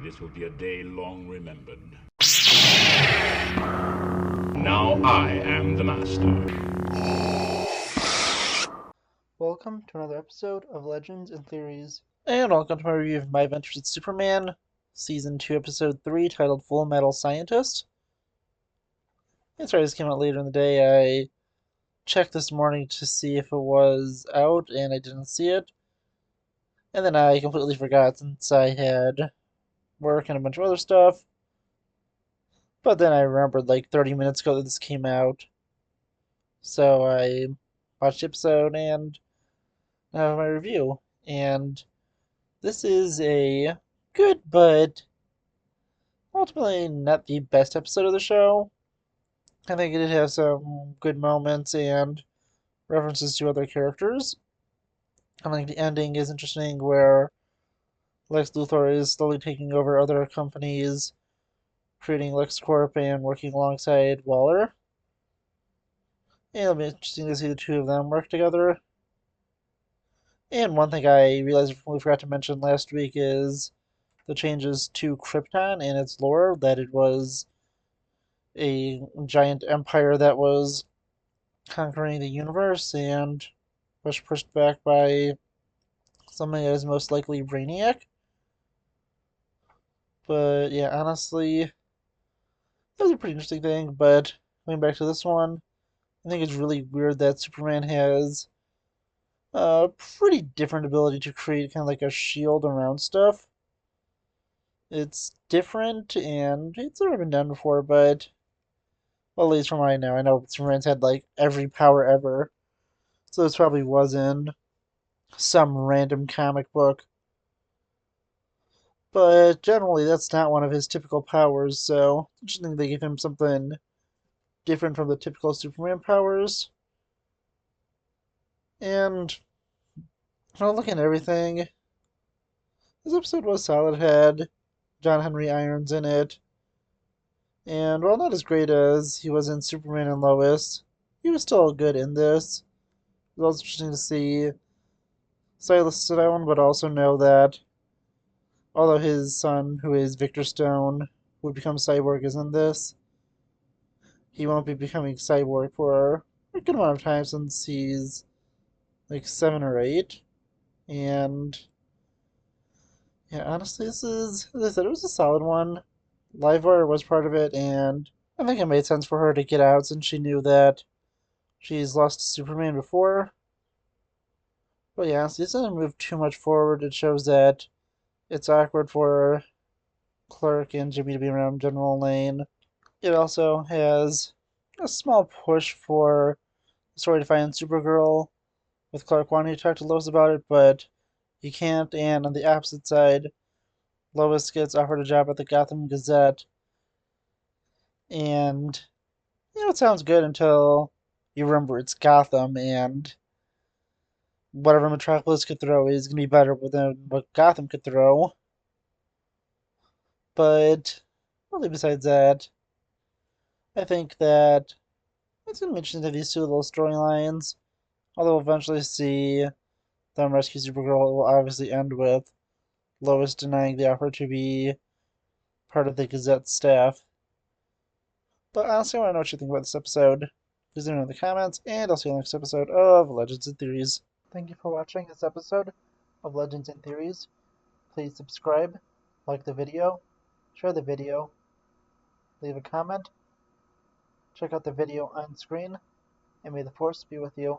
This will be a day long remembered. Now I am the master. Welcome to another episode of Legends and Theories. And welcome to my review of My Adventures with Superman, Season 2, Episode 3, titled Fullmetal Scientist. Sorry, this came out later in the day. I checked this morning to see if it was out, and I didn't see it. And then I completely forgot since I had work and a bunch of other stuff. But then I remembered like 30 minutes ago that this came out. So I watched the episode and now I have my review. And this is a good, but ultimately not the best episode of the show. I think it did have some good moments and references to other characters. I think the ending is interesting, where Lex Luthor is slowly taking over other companies, creating LexCorp and working alongside Waller. And it'll be interesting to see the two of them work together. And one thing I realized we forgot to mention last week is the changes to Krypton and its lore, that it was a giant empire that was conquering the universe and was pushed back by something that is most likely Brainiac. But yeah, honestly, that was a pretty interesting thing. But going back to this one, I think it's really weird that Superman has a pretty different ability to create kind of like a shield around stuff. It's different and it's never been done before, but well, at least from what I know, Superman's had like every power ever. So this probably was in some random comic book. But generally, that's not one of his typical powers, so interesting they give him something different from the typical Superman powers. And looking at everything, this episode was solid. It had John Henry Irons in it, and while not as great as he was in Superman and Lois, he was still good in this. It was also interesting to see Silas Stone, but also know that although his son, who is Victor Stone, would become Cyborg, is in this, he won't be becoming Cyborg for a good amount of time since he's like 7 or 8. And yeah, honestly, this is, as I said, it was a solid one. Livewire was part of it, and I think it made sense for her to get out since she knew that she's lost to Superman before. But yeah, honestly, this doesn't move too much forward. It shows that it's awkward for Clark and Jimmy to be around General Lane. It also has a small push for the story to find Supergirl, with Clark wanting to talk to Lois about it, but he can't. And on the opposite side, Lois gets offered a job at the Gotham Gazette, and it sounds good until you remember it's Gotham, and whatever Metropolis could throw is going to be better than what Gotham could throw. But really, besides that, I think that it's going to be interesting to these two little storylines. Although we'll eventually see them rescue Supergirl, it will obviously end with Lois denying the offer to be part of the Gazette staff. But honestly, I want to know what you think about this episode. Please let me know in the comments, and I'll see you in the next episode of Legends and Theories. Thank you for watching this episode of Legends and Theories. Please subscribe, like the video, share the video, leave a comment, check out the video on screen, and may the Force be with you.